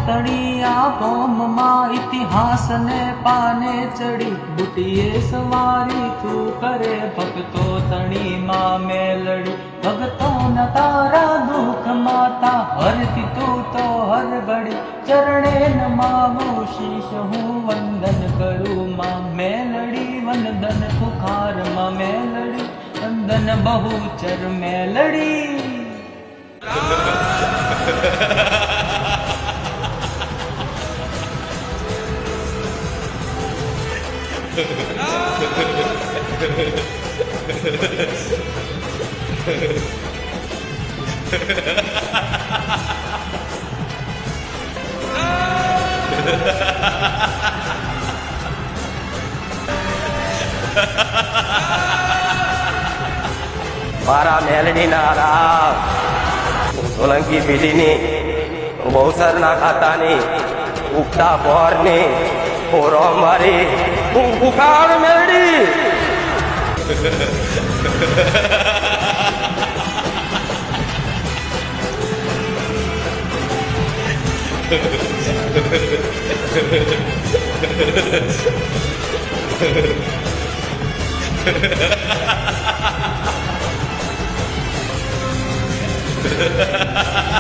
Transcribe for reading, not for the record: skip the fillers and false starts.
તણિયા ગોમમાં ઇતિહાસ ને પાને ચડી બુટીએ સવારી તું કરે ભક્તો તણીમાં મેલડી ભક્તો ન તારા દુઃખ માતા હરતી તું તો હર ઘડી ચરણે નમાવું શીશ હું વંદન કરું માં મેલડી વંદન પુકાર માં મેલડી વંદન બહુચર મેલડી મારા મેલડીના રામ સોલંકી પેઢીની બહુસરના ખાતાની ઉગતા બોરની ઓરો મારી ઉકાળ Meldi Ha ha ha ha!